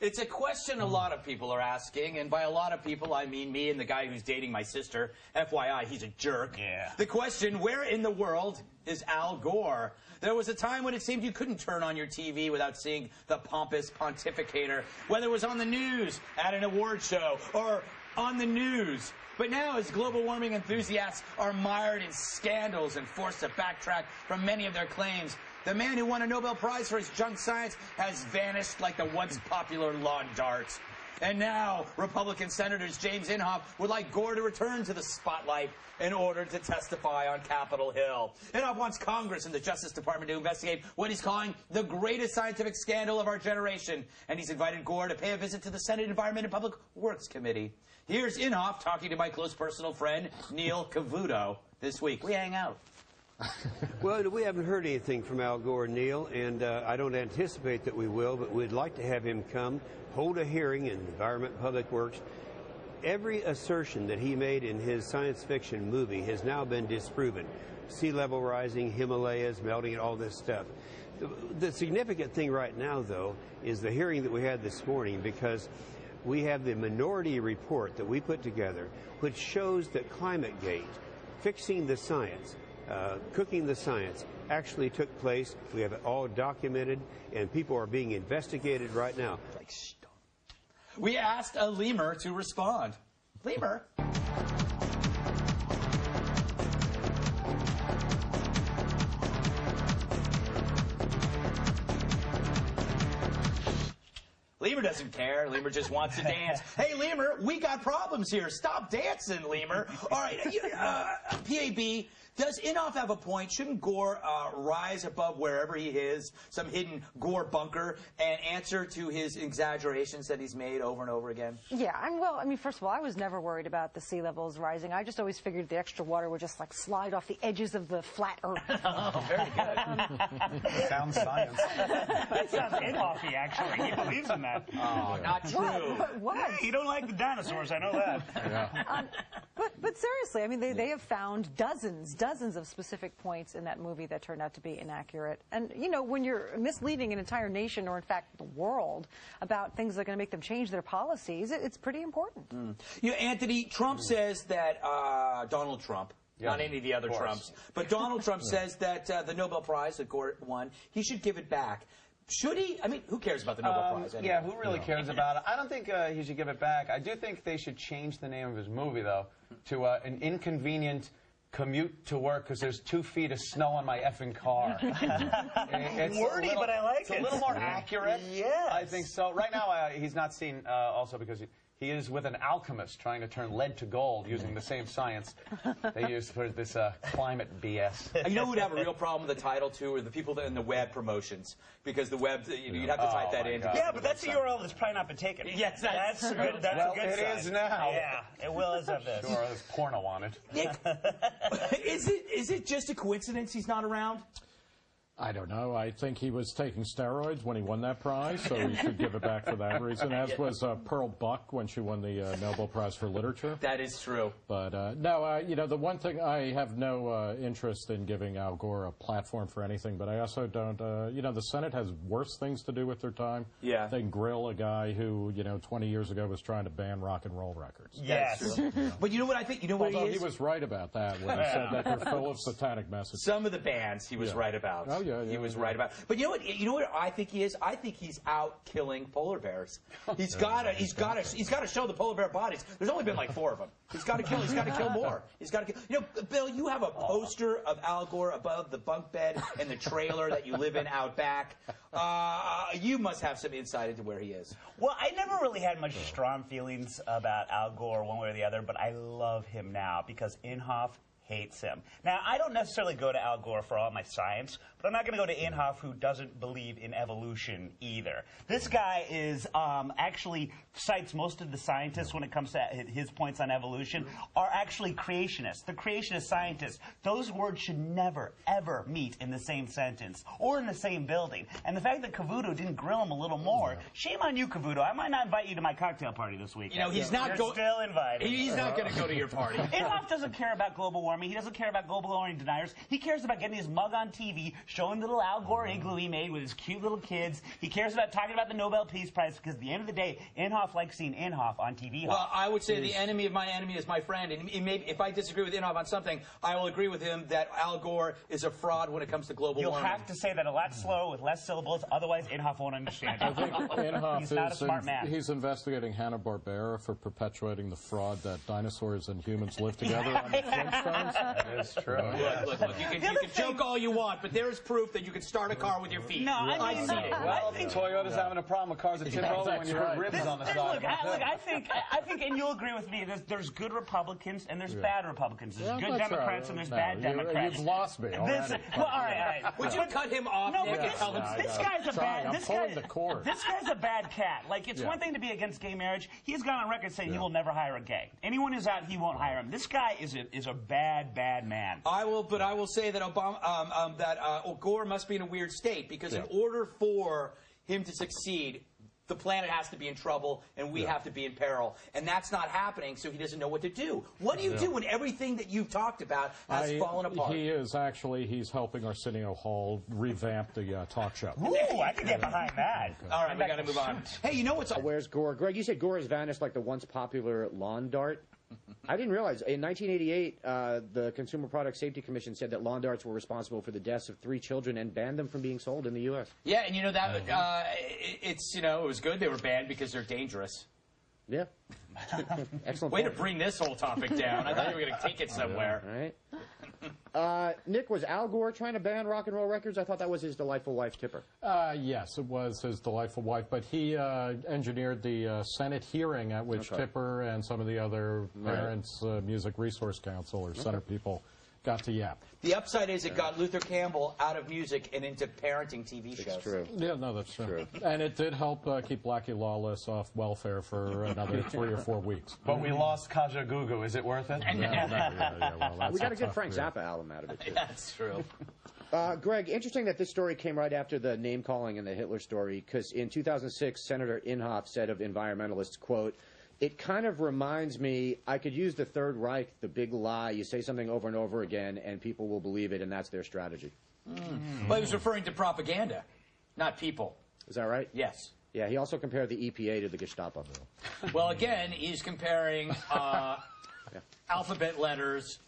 It's a question a lot of people are asking, and by a lot of people, I mean me and the guy who's dating my sister. FYI, he's a jerk. Yeah. The question, where in the world is Al Gore? There was a time when it seemed you couldn't turn on your TV without seeing the pompous pontificator, whether it was on the news, at an award show, or on the news. But now, as global warming enthusiasts are mired in scandals and forced to backtrack from many of their claims, the man who won a Nobel Prize for his junk science has vanished like the once popular lawn dart. And now, Republican Senators James Inhofe would like Gore to return to the spotlight in order to testify on Capitol Hill. Inhofe wants Congress and the Justice Department to investigate what he's calling the greatest scientific scandal of our generation. And he's invited Gore to pay a visit to the Senate Environment and Public Works Committee. Here's Inhofe talking to my close personal friend, Neil Cavuto, this week. We hang out. Well, we haven't heard anything from Al Gore, Neil, and I don't anticipate that we will, but we'd like to have him come, hold a hearing in Environment Public Works. Every assertion that he made in his science fiction movie has now been disproven. Sea level rising, Himalayas melting, and all this stuff. The significant thing right now, though, is the hearing that we had this morning, because we have the minority report that we put together, which shows that ClimateGate, fixing the science, cooking the science, actually took place. We have it all documented, and people are being investigated right now. We asked a lemur to respond. Lemur? Lemur doesn't care. Lemur just wants to dance. Hey, Lemur, we got problems here. Stop dancing, Lemur. All right, PAB, does Inhofe have a point? Shouldn't Gore rise above wherever he is, some hidden Gore bunker, and answer to his exaggerations that he's made over and over again? Yeah, well, I mean, first of all, I was never worried about the sea levels rising. I just always figured the extra water would just, like, slide off the edges of the flat Earth. Oh, very good. Sounds science. That sounds Inhofe-y, actually. He believes in that. Oh, not true. What? Hey, you don't like the dinosaurs, I know that. Yeah. But seriously, I mean, they have found dozens of specific points in that movie that turned out to be inaccurate. And, you know, when you're misleading an entire nation, or in fact the world, about things that are going to make them change their policies, it's pretty important. You know, Anthony, Trump says that Donald Trump, not any of the other Trumps, but Donald Trump says that the Nobel Prize that Gore won, he should give it back. Should he? I mean, who cares about the Nobel Prize anyway? Yeah, who really cares about it? I don't think he should give it back. I do think they should change the name of his movie, though, to An Inconvenient Commute to Work, because there's 2 feet of snow on my effing car. It's wordy, but I like it. It's a little more accurate. Yes. I think so. Right now, he's not seen, also because he is with an alchemist trying to turn lead to gold using the same science they use for this climate BS. You know who would have a real problem with the title, too, are the people that in the web promotions. Because the web, you'd have to type that in. Yeah, but that's a URL that's probably not been taken. Yes, that's a good sign. It is now. Yeah, it will as of this. Sure, there's porno on it. Nick, is it just a coincidence he's not around? I don't know. I think he was taking steroids when he won that prize, so he should give it back for that reason, as was Pearl Buck when she won the Nobel Prize for Literature. That is true. But, no, you know, the one thing, I have no interest in giving Al Gore a platform for anything, but I also don't, you know, the Senate has worse things to do with their time. Yeah. They grill a guy who, you know, 20 years ago was trying to ban rock and roll records. Yes. But you know what I think? You know what Although he is? he was right about that when he said that they're full of satanic messages. Some of the bands he was right about. Oh, yeah, He was right about. But you know what? You know what I think he is? I think he's out killing polar bears. He's got to show the polar bear bodies. There's only been like 4 of them. He's got to kill. He's got to kill more. He's got to kill. You know, Bill, you have a poster of Al Gore above the bunk bed in the trailer that you live in out back. You must have some insight into where he is. Well, I never really had much strong feelings about Al Gore one way or the other, but I love him now because Inhofe hates him. Now, I don't necessarily go to Al Gore for all my science, but I'm not going to go to Inhofe, who doesn't believe in evolution either. This guy is actually cites most of the scientists when it comes to his points on evolution are actually creationists. The creationist scientists, those words should never, ever meet in the same sentence or in the same building. And the fact that Cavuto didn't grill him a little more, shame on you, Cavuto. I might not invite you to my cocktail party this week. You know, he's not You're still invited. He's not going to go to your party. Inhofe doesn't care about global warming. warming. He doesn't care about global warming deniers. He cares about getting his mug on TV, showing the little Al Gore igloo he made with his cute little kids. He cares about talking about the Nobel Peace Prize because at the end of the day, Inhofe likes seeing Inhofe on TV. Well, I would say the enemy of my enemy is my friend. And if I disagree with Inhofe on something, I will agree with him that Al Gore is a fraud when it comes to global warming. You'll have to say that a lot slower with less syllables, otherwise Inhofe won't understand. I think Inhofe He's not a smart man. He's investigating Hanna-Barbera for perpetuating the fraud that dinosaurs and humans live together on the Flintstones. That is true. Look, you can joke all you want, but there is proof that you can start a car with your feet. No, I mean, Well, Toyota's having a problem with cars that tip over when you put ribs on the side. Look, I think, and you'll agree with me, there's good Republicans and there's bad Republicans. There's good Democrats and there's bad Democrats. You've lost me already. Well, all right. Would you cut him off, No, Nick, but and tell him this guy's a bad. I'm pulling the cord. This guy's a bad cat. Like, it's one thing to be against gay marriage. He's gone on record saying he will never hire a gay. Anyone who's out, he won't hire him. This guy is a bad man. I will say that Gore must be in a weird state because in order for him to succeed, the planet has to be in trouble and we have to be in peril. And that's not happening, so he doesn't know what to do. What do you do when everything that you've talked about has fallen apart? He's helping Arsenio Hall revamp the talk show. Ooh, I can get behind that. All right, we got to move on. Hey, you know what's... Where's Gore? Greg, you said Gore has vanished like the once popular lawn dart. I didn't realize. In 1988, the Consumer Product Safety Commission said that lawn darts were responsible for the deaths of 3 children and banned them from being sold in the U.S. Yeah, and you know that it was good they were banned because they're dangerous. Yeah. Excellent. Way to bring this whole topic down. I thought you were going to take it somewhere. All right. Nick, was Al Gore trying to ban rock and roll records? I thought that was his delightful wife, Tipper. Yes, it was his delightful wife, but he engineered the Senate hearing at which Tipper and some of the other Parents Music Resource Council or Senate people got to yap. The upside is it got Luther Campbell out of music and into parenting TV shows. It's true. Yeah, no, that's true. And it did help keep Blackie Lawless off welfare for another 3 or 4 weeks. But we lost Kaja Gugu. Is it worth it? We got a good Frank Zappa album out of it, too. That's true. Greg, interesting that this story came right after the name-calling and the Hitler story, because in 2006, Senator Inhofe said of environmentalists, quote, "It kind of reminds me, I could use the Third Reich, the big lie. You say something over and over again, and people will believe it, and that's their strategy." Well, he was referring to propaganda, not people. Is that right? Yes. Yeah, he also compared the EPA to the Gestapo. Well, again, he's comparing alphabet letters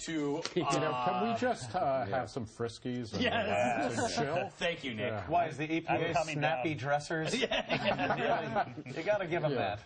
to... can we just have some Friskies and chill? Thank you, Nick. Why, is the EPA snappy dressers? You got to give them that.